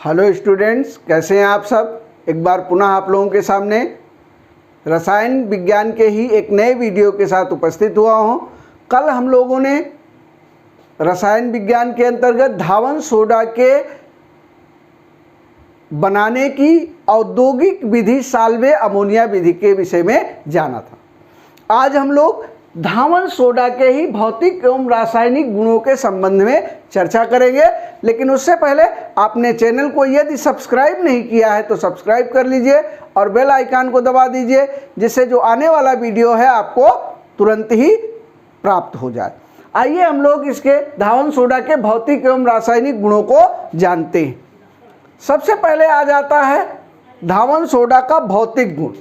Hello students, कैसे हैं आप सब। एक बार पुनः आप लोगों के सामने रसायन विज्ञान के ही एक नए वीडियो के साथ उपस्थित हुआ हूं। कल हम लोगों ने रसायन विज्ञान के अंतर्गत धावन सोडा के बनाने की औद्योगिक विधि साल्वे अमोनिया विधि के विषय में जाना था। आज हम लोग धावन सोडा के ही भौतिक एवं रासायनिक गुणों के संबंध में चर्चा करेंगे। लेकिन उससे पहले आपने चैनल को यदि सब्सक्राइब नहीं किया है तो सब्सक्राइब कर लीजिए और बेल आइकन को दबा दीजिए, जिससे जो आने वाला वीडियो है आपको तुरंत ही प्राप्त हो जाए। आइए हम लोग इसके धावन सोडा के भौतिक एवं रासायनिक गुणों को जानते हैं। सबसे पहले आ जाता है धावन सोडा का भौतिक गुण।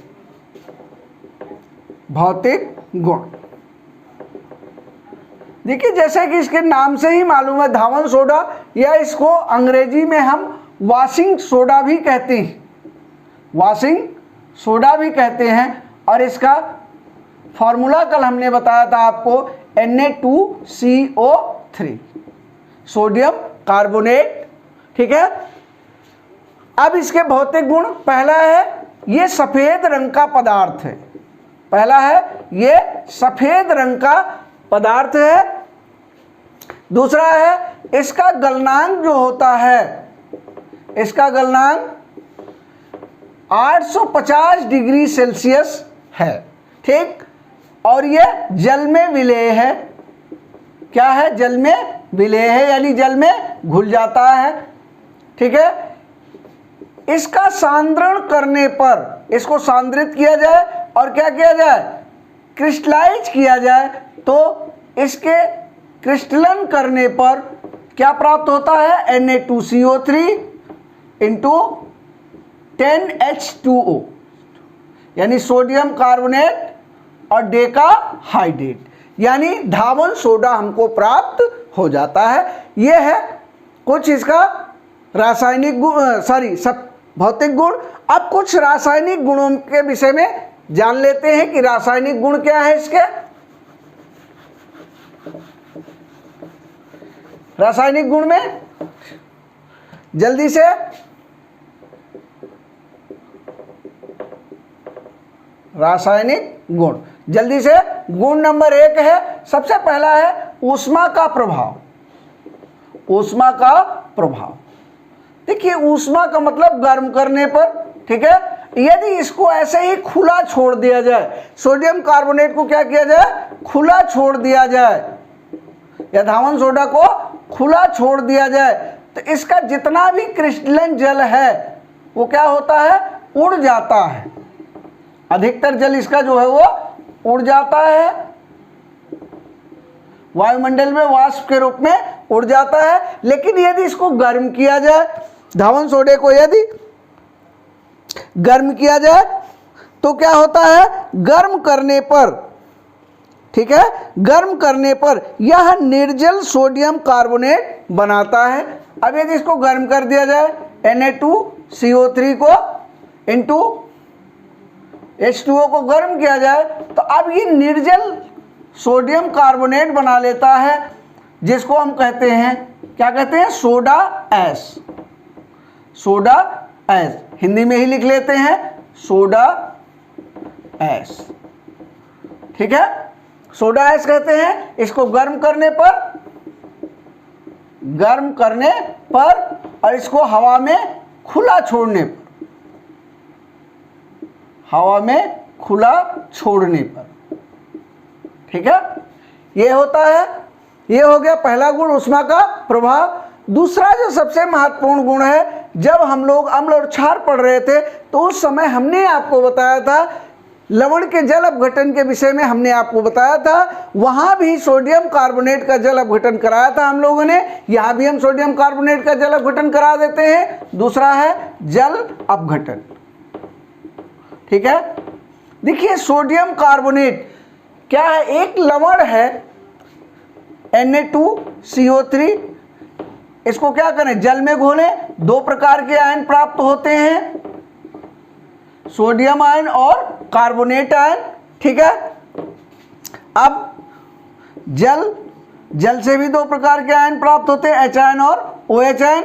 भौतिक गुण देखिए, जैसे कि इसके नाम से ही मालूम है धावन सोडा, या इसको अंग्रेजी में हम वॉशिंग सोडा भी कहते हैं, वॉशिंग सोडा भी कहते हैं। और इसका फॉर्मूला कल हमने बताया था आपको Na2CO3 सोडियम कार्बोनेट। ठीक है। अब इसके भौतिक गुण, पहला है ये सफेद रंग का पदार्थ है। पहला है ये सफेद रंग का पदार्थ है। दूसरा है इसका गलनांक जो होता है, इसका गलनांक 850 डिग्री सेल्सियस है। ठीक। और ये जल में विलेय है। क्या है? जल में विलेय है, यानी जल में घुल जाता है। ठीक है। इसका सांद्रण करने पर, इसको सांद्रित किया जाए और क्या किया जाए, क्रिस्टलाइज किया जाए, तो इसके क्रिस्टलन करने पर क्या प्राप्त होता है? Na2CO3 इंटू 10H2O, यानी सोडियम कार्बोनेट और डेका हाइड्रेट, यानी धावन सोडा हमको प्राप्त हो जाता है। यह है कुछ इसका रासायनिक गुण, सब भौतिक गुण। अब कुछ रासायनिक गुणों के विषय में जान लेते हैं कि रासायनिक गुण क्या है इसके। रासायनिक गुण में जल्दी से रासायनिक गुण, जल्दी से गुण नंबर 1 है, सबसे पहला है ऊष्मा का प्रभाव। ऊष्मा का प्रभाव, देखिए ऊष्मा का मतलब गर्म करने पर। ठीक है। यदि इसको ऐसे ही खुला छोड़ दिया जाए, सोडियम कार्बोनेट को क्या किया जाए, खुला छोड़ दिया जाए, या धावन सोडा को खुला छोड़ दिया जाए, तो इसका जितना भी क्रिस्टलन जल है वो क्या होता है, उड़ जाता है। अधिकतर जल इसका जो है वो उड़ जाता है, वायुमंडल में वाष्प के रूप में उड़ जाता है। लेकिन यदि इसको गर्म किया जाए, धावन सोडे को यदि गर्म किया जाए तो क्या होता है, गर्म करने पर, ठीक है, गर्म करने पर यह निर्जल सोडियम कार्बोनेट बनाता है। अब यदि इसको गर्म कर दिया जाए, Na2CO3 को इंटू H2O को गर्म किया जाए, तो अब ये निर्जल सोडियम कार्बोनेट बना लेता है, जिसको हम कहते हैं, क्या कहते हैं, soda ash. Soda ash Hindi में ही लिख लेते हैं, सोडा ऐश। ठीक है। सोडा ऐश कहते हैं इसको गर्म करने पर और इसको हवा में खुला छोड़ने पर, हवा में खुला छोड़ने पर। ठीक है। ये होता है, ये हो गया पहला गुण, ऊष्मा का प्रभाव। दूसरा जो सबसे महत्वपूर्ण गुण है, जब हम लोग अम्ल और क्षार पढ़ रहे थे तो उस समय हमने आपको बताया था, लवण के जल अपघटन के विषय में हमने आपको बताया था, वहां भी सोडियम कार्बोनेट का जल अपघटन कराया था हम लोगों ने। यहां भी हम सोडियम कार्बोनेट का जल अपघटन करा देते हैं। दूसरा है जल अपघटन। ठीक है। देखिए सोडियम कार्बोनेट क्या है, एक लवण है Na2CO3, इसको क्या करें, जल में घोलें, 2 प्रकार के आयन प्राप्त होते हैं, सोडियम आयन और कार्बोनेट आयन। ठीक है। अब जल से भी 2 प्रकार के आयन प्राप्त होते हैं, H आयन और OH आयन।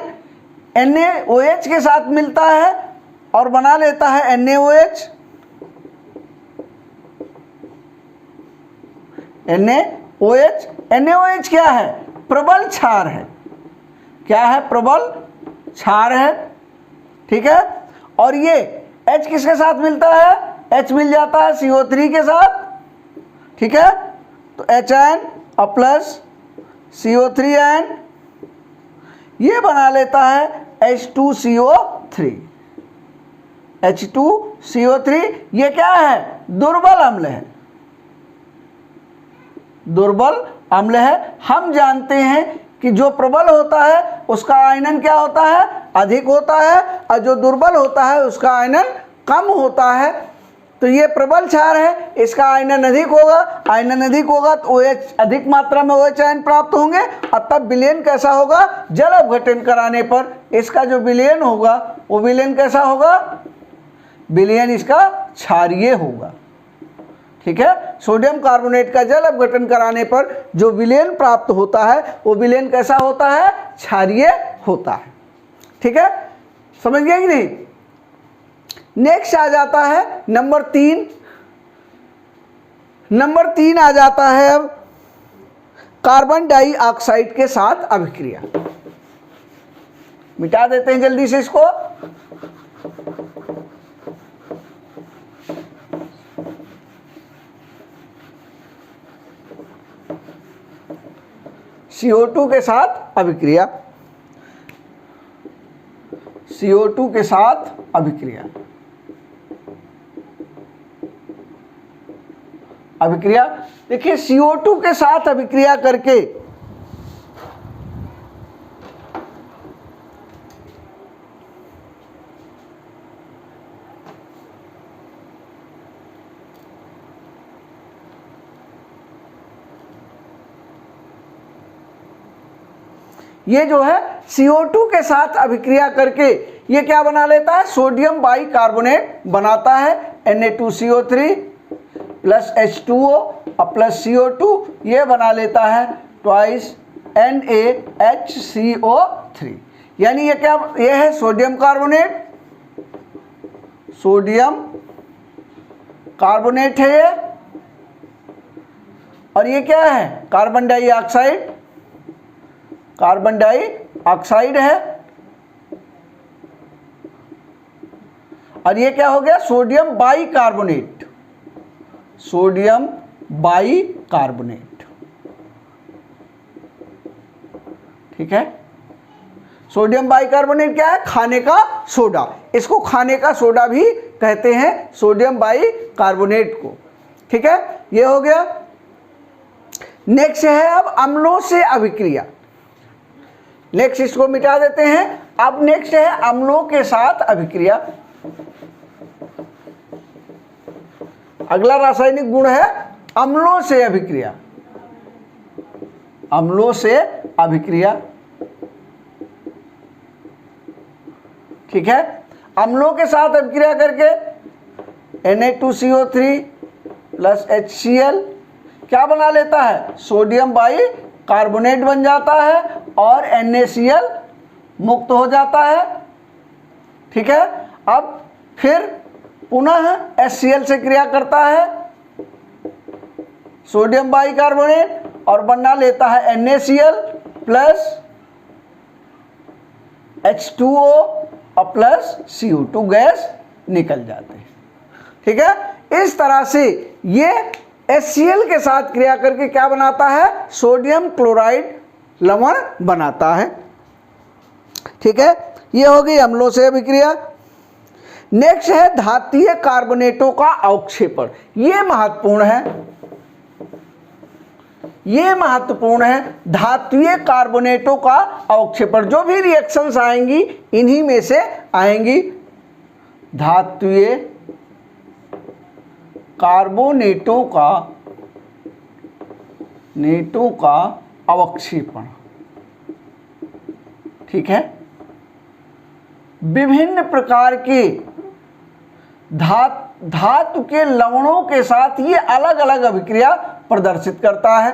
NaOH के साथ मिलता है और बना लेता है NaOH। NaOH क्या है? प्रबल क्षार है। क्या है? प्रबल क्षार है। ठीक है। और ये H किसके साथ मिलता है? H मिल जाता है CO3 के साथ। ठीक है। तो HN प्लस CO3N ये बना लेता है H2CO3। H2CO3 ये क्या है? दुर्बल अम्ल है। दुर्बल अम्ल है। हम जानते हैं कि जो प्रबल होता है उसका आयनन क्या होता है? अधिक होता है, और जो दुर्बल होता है उसका आयनन कम होता है। तो ये प्रबल क्षार है, इसका आयनन अधिक होगा। आयनन अधिक होगा तो OH अधिक मात्रा में OH आयन प्राप्त होंगे, और तब विलयन कैसा होगा? जल अपघटन कराने पर इसका जो विलयन होगा वो विलयन कैसा होगा? विलयन इसका क्षारीय होगा। ठीक है। सोडियम कार्बोनेट का जल अपघटन कराने पर जो विलयन प्राप्त होता है वो विलयन कैसा होता है? क्षारीय होता है। ठीक है। समझ गए कि नहीं? नेक्स्ट आ जाता है नंबर 3। नंबर 3 आ जाता है अब कार्बन डाइऑक्साइड के साथ अभिक्रिया। मिटा देते हैं जल्दी से इसको। CO2 के साथ अभिक्रिया। CO2 के साथ अभिक्रिया। अभिक्रिया देखिए, CO2 के साथ अभिक्रिया करके ये जो है CO2 के साथ अभिक्रिया करके ये क्या बना लेता है? सोडियम बाइकार्बोनेट बनाता है। Na2CO3 plus H2O plus CO2 ये बना लेता है ट्वाइस NaHCO3। यानी ये क्या? ये है सोडियम कार्बोनेट। सोडियम कार्बोनेट है ये। और ये क्या है? Carbon dioxide. कार्बन डाइऑक्साइड है। और ये क्या हो गया? Sodium bicarbonate. Sodium bicarbonate. ठीक है। सोडियम बाइकार्बोनेट क्या है? खाने का सोडा। इसको खाने का सोडा भी कहते हैं, सोडियम बाइकार्बोनेट को। ठीक है। ये हो गया। नेक्स्ट है अब अम्लों से अभिक्रिया। नेक्स्ट इसको मिटा देते हैं। अब नेक्स्ट है अम्लों के साथ अभिक्रिया। अगला रासायनिक गुण है अम्लों से अभिक्रिया। अम्लों से अभिक्रिया। ठीक है। अम्लों के साथ अभिक्रिया करके Na2CO3 प्लस HCl क्या बना लेता है? सोडियम बाइकार्बोनेट बन जाता है और NaCl मुक्त हो जाता है। ठीक है। अब फिर पुनः HCl से क्रिया करता है सोडियम बाइकार्बोनेट और बना लेता है NaCl प्लस H2O और प्लस CO2 गैस निकल जाते हैं। ठीक है। इस तरह से ये HCl के साथ क्रिया करके क्या बनाता है? सोडियम क्लोराइड लवण बनाता है। ठीक है। ये हो गई अम्लों से अभिक्रिया। नेक्स्ट है धात्वीय कार्बोनेटों का अवक्षेपण। ये महत्वपूर्ण है। ये महत्वपूर्ण है। धात्वीय कार्बोनेटों का अवक्षेपण। जो भी रिएक्शंस आएंगी इन्हीं में से आएंगी। धात्वीय कार्बोनेटों का अवक्षेपण। ठीक है। विभिन्न प्रकार के धातु के लवणों के साथ ये अलग अलग अभिक्रिया प्रदर्शित करता है।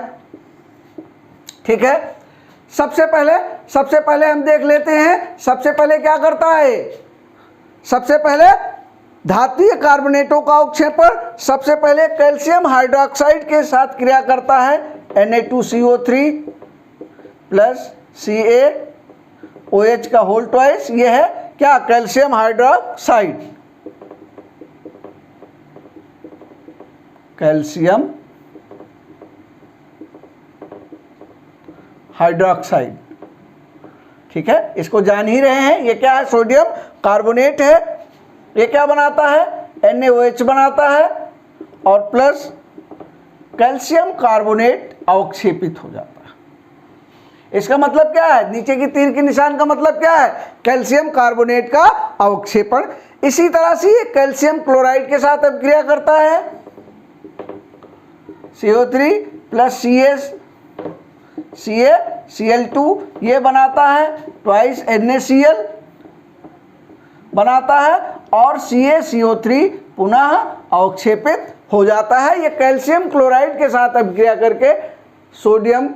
ठीक है। सबसे पहले सबसे पहले हम देख लेते हैं, सबसे पहले क्या करता है, सबसे पहले धात्वीय कार्बोनेटों का अवक्षेपण सबसे पहले कैल्शियम हाइड्रोक्साइड के साथ क्रिया करता है, Na2CO3 प्लस CaOH का होल ट्वाइस, ये है क्या, कैल्शियम हाइड्रोक्साइड, कैल्शियम हाइड्रोक्साइड। ठीक है, इसको जान ही रहे हैं, ये क्या है, सोडियम कार्बोनेट है। ये क्या बनाता है, NaOH बनाता है और प्लस कैल्शियम कार्बोनेट अवक्षेपित हो जाता है। इसका मतलब क्या है, नीचे की तीर के निशान का मतलब क्या है, कैल्शियम कार्बोनेट का अवक्षेपण। इसी तरह से ये कैल्शियम क्लोराइड के साथ अभिक्रिया करता है, CO3 प्लस CaCl2, ये बनाता है ट्वाइस NaCl बनाता है और CaCO3 पुनः अवक्षेपित हो जाता है। ये कैल्शियम क्लोराइड के साथ अभिक्रिया करके सोडियम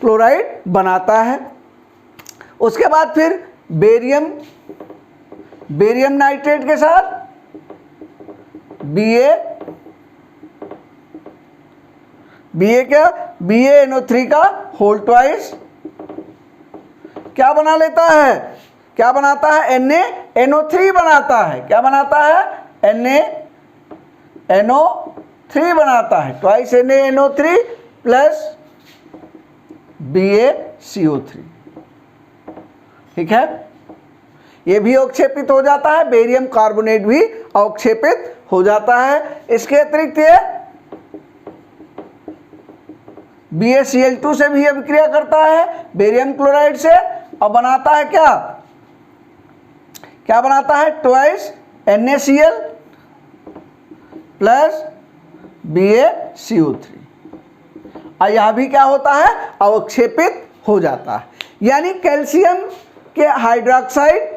क्लोराइड बनाता है। उसके बाद फिर बेरियम नाइट्रेट के साथ BaNO3 का होल ट्वाइस क्या बना लेता है, क्या बनाता है, NaNO3 बनाता है। क्या बनाता है, NaNO3 बनाता है, ट्वाइस NaNO3 प्लस BaCO3। ठीक है, ये भी अवक्षेपित हो जाता है, बेरियम कार्बोनेट भी अवक्षेपित हो जाता है। इसके अतिरिक्त ये BaCl2 से भी अभिक्रिया करता है बेरियम क्लोराइड से और बनाता है क्या, क्या बनाता है, ट्वाइस NaCl प्लस BaCO3। और यह भी क्या होता है, अवक्षेपित हो जाता है। यानी कैल्शियम के हाइड्रोक्साइड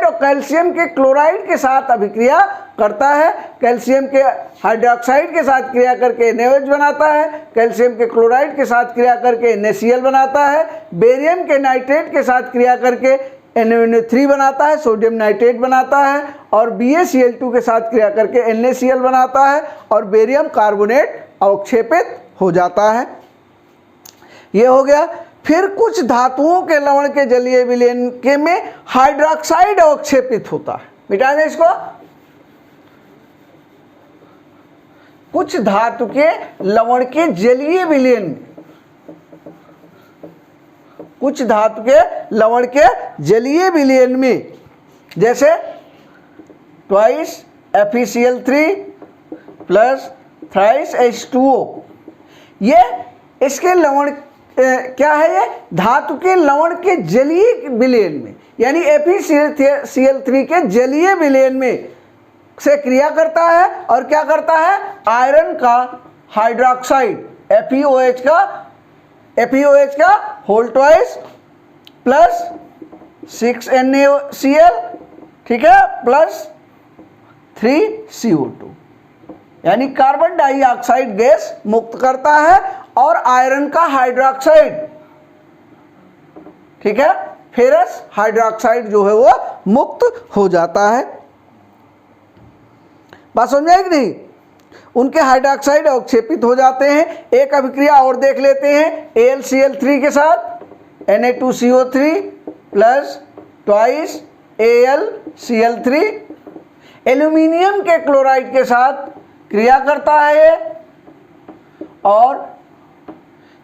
और कैल्शियम के क्लोराइड के साथ अभिक्रिया करता है। कैल्शियम के हाइड्रोक्साइड के साथ क्रिया करके NaOH बनाता है, कैल्शियम के क्लोराइड के साथ क्रिया करके NaCl बनाता है, बेरियम के नाइट्रेट के साथ क्रिया करके NaNO3 बनाता है, सोडियम नाइट्रेट बनाता है और BaCl2 के साथ क्रिया करके NaCl बनाता है और बेरियम कार्बोनेट अवक्षेपित हो जाता है। ये हो गया। फिर कुछ धातुओं के लवण के जलीय विलयन के में हाइड्रोक्साइड अवक्षेपित होता है। मिटा दें इसको। कुछ धातु के लवण के जलीय विलयन में, कुछ धातु के लवण के जलीय विलयन में, जैसे twice FeCl3 plus thrice H2O, ये इसके लवण क्या है, ये धातु के लवण के जलीय विलयन में, यानी FeCl3 के जलीय विलयन में से क्रिया करता है और क्या करता है, आयरन का हाइड्रोक्साइड FeOH का होल ट्वाइस प्लस 6NaCl, ठीक है, प्लस 3CO2, यानी कार्बन डाइऑक्साइड गैस मुक्त करता है और आयरन का हाइड्रोक्साइड, ठीक है, फेरस हाइड्रोक्साइड जो है वो मुक्त हो जाता है। बात समझ में आई कि नहीं? उनके हाइड्रोक्साइड अवक्षेपित हो जाते हैं। एक अभिक्रिया और देख लेते हैं AlCl3 के साथ Na2CO3 plus twice AlCl3 aluminium के क्लोराइड के साथ क्रिया करता है ये और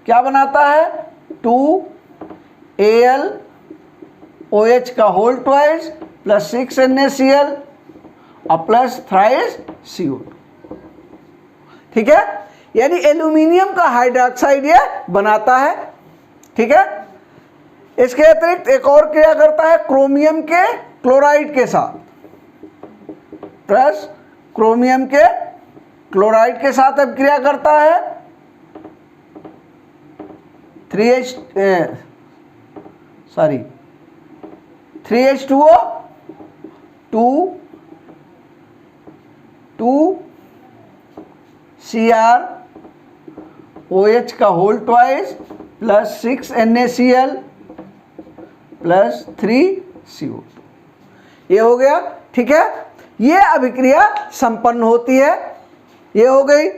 क्या बनाता है, 2AlOH का होल ट्वाइस प्लस 6NaCl और प्लस थ्राइस CO2, ठीक है, यानी एल्यूमिनियम का हाइड्रोक्साइड ये बनाता है। ठीक है, इसके अतिरिक्त एक और क्रिया करता है क्रोमियम के क्लोराइड के साथ, प्लस क्रोमियम के क्लोराइड के साथ अब क्रिया करता है 3H2O 2CrOH का whole twice plus 6 NaCl plus 3 CO2, ये हो गया। ठीक है, ये अभिक्रिया संपन्न होती है, ये हो गई।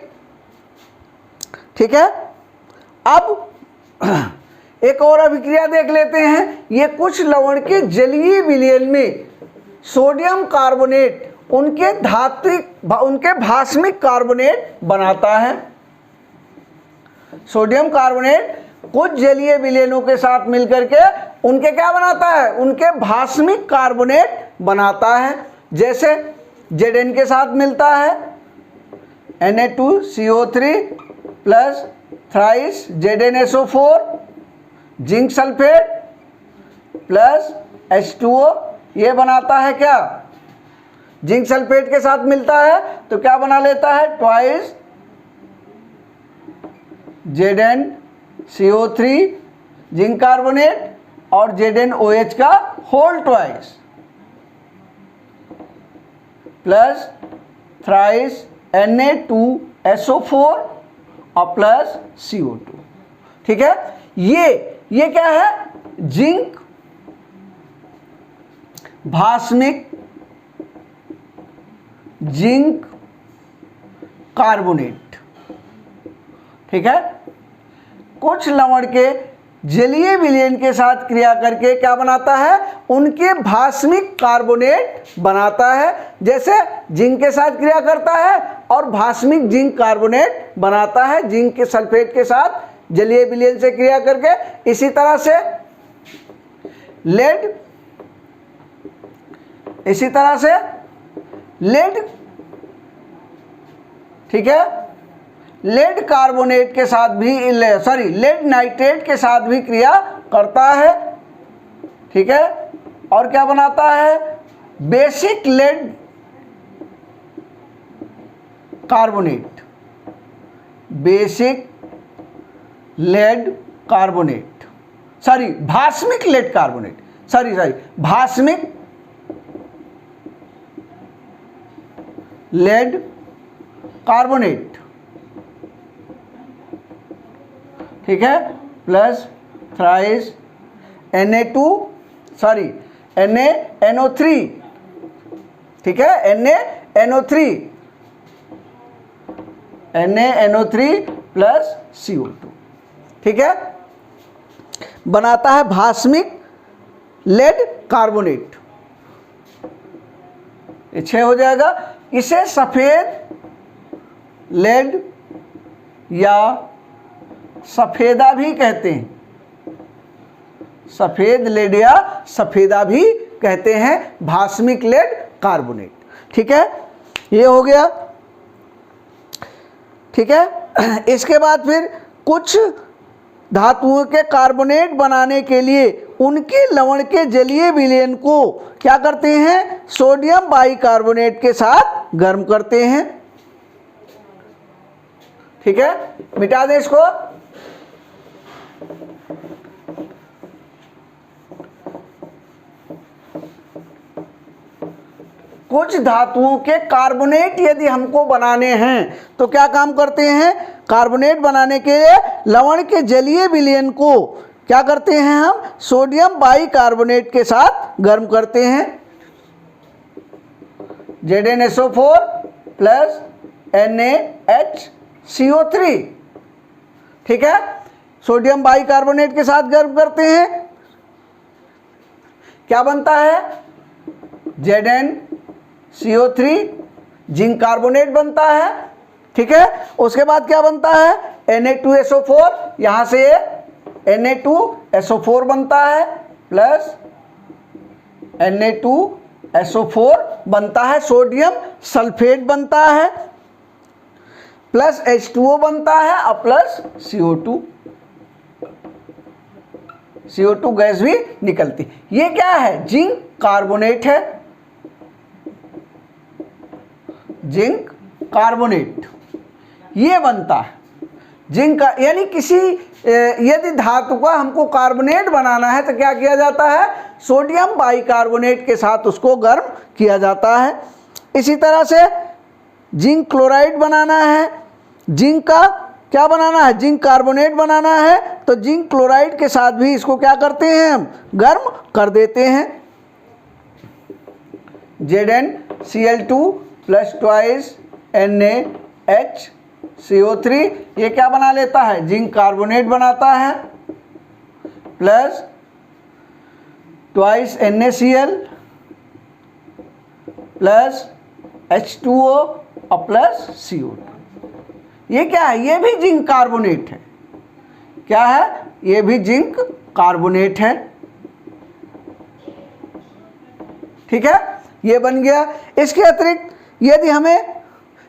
ठीक है, अब एक और अभिक्रिया देख लेते हैं। ये कुछ लवण के जलीय विलयन में सोडियम कार्बोनेट उनके भास्मिक कार्बोनेट बनाता है। सोडियम कार्बोनेट कुछ जलीय विलयनों के साथ मिलकर के उनके क्या बनाता है, उनके भास्मिक कार्बोनेट बनाता है। जैसे Zn के साथ मिलता है Na2CO3 plus thrice ZnSO4, zinc sulphate plus H2O, ये बनाता है क्या, जिंक सल्फेट के साथ मिलता है तो क्या बना लेता है, ट्वाइस ZnCO3 जिंक कार्बोनेट और ZnOH का whole twice plus thrice Na2SO4 और प्लस CO2। ठीक है, ये क्या है, जिंक भास्मिक जिंक कार्बोनेट। ठीक है, कुछ लवण के जलीय विलयन के साथ क्रिया करके क्या बनाता है, उनके भास्मिक कार्बोनेट बनाता है। जैसे जिंक के साथ क्रिया करता है और भास्मिक जिंक कार्बोनेट बनाता है, जिंक के सल्फेट के साथ जलीय विलयन से क्रिया करके। इसी तरह से लेड, ठीक है, लेड कार्बोनेट के साथ भी लेड नाइट्रेट के साथ भी क्रिया करता है। ठीक है, और क्या बनाता है, बेसिक लेड कार्बोनेट, भास्मिक लेड कार्बोनेट, भास्मिक लेड कार्बोनेट। ठीक है, प्लस थ्राइस NaNO3, ठीक है, NaNO3 प्लस CO2। ठीक है, बनाता है भास्मिक लेड कार्बोनेट। ये 6 हो जाएगा। इसे सफेद लेड या सफेदा भी कहते हैं, सफेद लेड या सफेदा भी कहते हैं, भास्मिक लेड कार्बोनेट। ठीक है, ये हो गया। ठीक है, इसके बाद फिर कुछ धातुओं के कार्बोनेट बनाने के लिए उनके लवण के जलीय विलयन को क्या करते हैं, सोडियम बाइकार्बोनेट के साथ गर्म करते हैं। ठीक है, मिटा दें इसको। कुछ धातुओं के कार्बोनेट यदि हमको बनाने हैं तो क्या काम करते हैं, कार्बोनेट बनाने के लिए लवण के जलीय विलयन को क्या करते हैं, हम सोडियम बाइकार्बोनेट के साथ गर्म करते हैं। ZnSO4 plus NaHCO3। ठीक है, सोडियम बाइकार्बोनेट के साथ गर्म करते हैं, क्या बनता है, ZnCO3 जिंक कार्बोनेट बनता है। ठीक है, उसके बाद क्या बनता है, Na2SO4, यहां से Na2SO4 बनता है प्लस Na2SO4 बनता है, सोडियम सल्फेट बनता है प्लस H2O बनता है और प्लस CO2 गैस भी निकलती। ये क्या है, जिंक कार्बोनेट है, जिंक कार्बोनेट ये बनता है। जिंक का यानी किसी यदि धातु का हमको कार्बोनेट बनाना है तो क्या किया जाता है, सोडियम बाइकार्बोनेट के साथ उसको गर्म किया जाता है। इसी तरह से जिंक क्लोराइड बनाना है, जिंक का क्या बनाना है, जिंक कार्बोनेट बनाना है, तो जिंक क्लोराइड के साथ भी इसको क्या करते हैं हम, गर्म कर देते हैं। ZnCl2 प्लस ट्वाइस NaHCO3 ये क्या बना लेता है, जिंक कार्बोनेट बनाता है, plus twice NaCl plus H2O और प्लस CO2। ये क्या है, ये भी जिंक कार्बोनेट है। क्या है, ये भी जिंक कार्बोनेट है। ठीक है, ये बन गया। इसके अतिरिक्त यदि हमें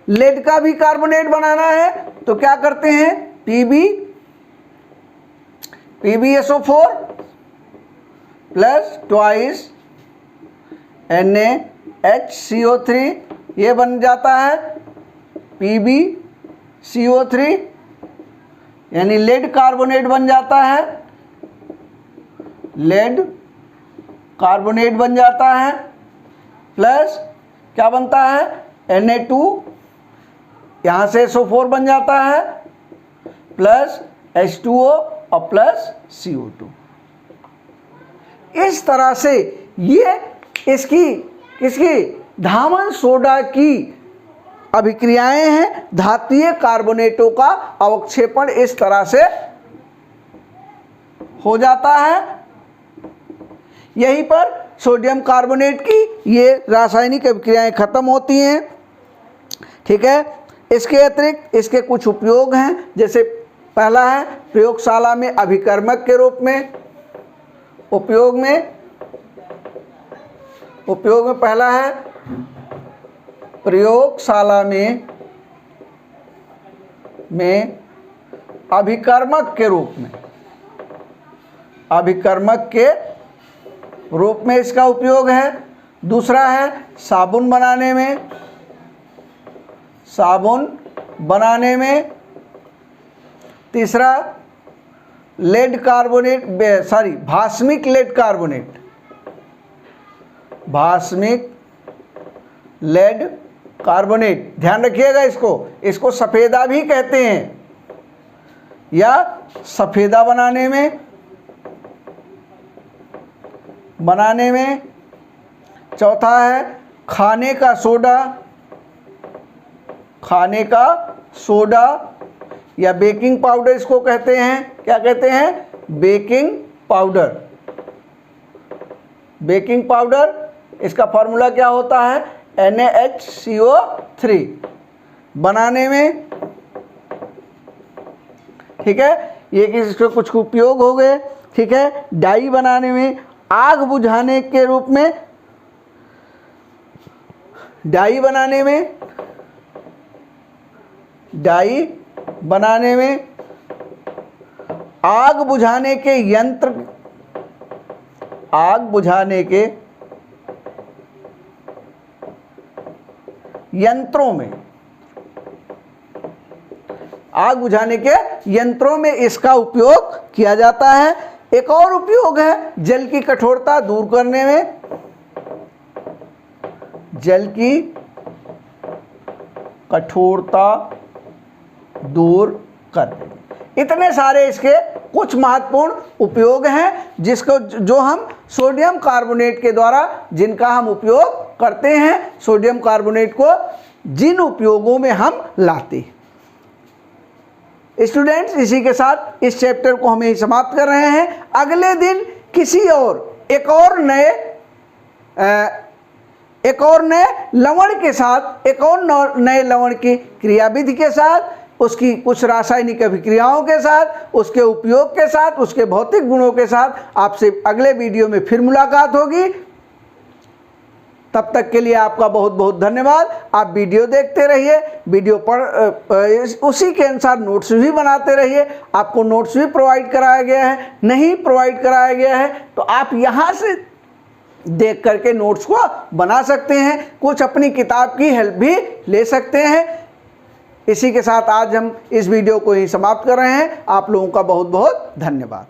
लेड का भी कार्बोनेट बनाना है तो क्या करते हैं, PbSO4 प्लस ट्वाइस NaHCO3 ये बन जाता है PbCO3, यानी लेड कार्बोनेट बन जाता है, लेड कार्बोनेट बन जाता है, प्लस क्या बनता है, Na2, यहाँ से SO4 बन जाता है, प्लस H2O और प्लस CO2। इस तरह से ये किसकी धामन सोडा की अभिक्रियाएं हैं। धात्वीय कार्बोनेटों का अवक्षेपण इस तरह से हो जाता है। यहीं पर सोडियम कार्बोनेट की ये रासायनिक अभिक्रियाएं खत्म होती हैं। ठीक है, इसके अतिरिक्त इसके कुछ उपयोग हैं, जैसे पहला है प्रयोगशाला में अभिकर्मक के रूप में। उपयोग में पहला है प्रयोगशाला में अभिकर्मक के रूप में इसका उपयोग है। दूसरा है साबुन बनाने में। तीसरा भास्मिक लेड कार्बोनेट, ध्यान रखिएगा, इसको सफेदा भी कहते हैं, या सफेदा बनाने में। चौथा है खाने का सोडा या बेकिंग पाउडर इसको कहते हैं। क्या कहते हैं, बेकिंग पाउडर। इसका फॉर्मूला क्या होता है, NaHCO3 बनाने में। ठीक है, ये कि इसके कुछ उपयोग हो गए। ठीक है, डाई बनाने में, आग बुझाने के रूप में, डाई बनाने में, आग बुझाने के यंत्रों में इसका उपयोग किया जाता है। एक और उपयोग है जल की कठोरता दूर करने में। जल की कठोरता दूर करने में। इतने सारे इसके कुछ महत्वपूर्ण उपयोग हैं जो हम सोडियम कार्बोनेट के द्वारा जिनका हम उपयोग करते हैं। सोडियम कार्बोनेट को जिन उपयोगों में हम लाते हैं। स्टूडेंट्स, इसी के साथ इस चैप्टर को हम यही समाप्त कर रहे हैं। अगले दिन किसी एक और नए लवण के साथ, एक और नए लवण की क्रियाविधि के साथ, उसकी कुछ रासायनिक अभिक्रियाओं के साथ, उसके उपयोग के साथ, उसके भौतिक गुणों के साथ आपसे अगले वीडियो में फिर मुलाकात होगी। तब तक के लिए आपका बहुत बहुत धन्यवाद। आप वीडियो देखते रहिए, वीडियो उसी के अनुसार नोट्स भी बनाते रहिए। आपको नोट्स भी प्रोवाइड कराया गया है, नहीं प्रोवाइड कराया गया है तो आप यहाँ से देख करके नोट्स को बना सकते हैं। कुछ अपनी किताब की हेल्प भी ले सकते हैं। इसी के साथ आज हम इस वीडियो को ही समाप्त कर रहे हैं। आप लोगों का बहुत बहुत धन्यवाद।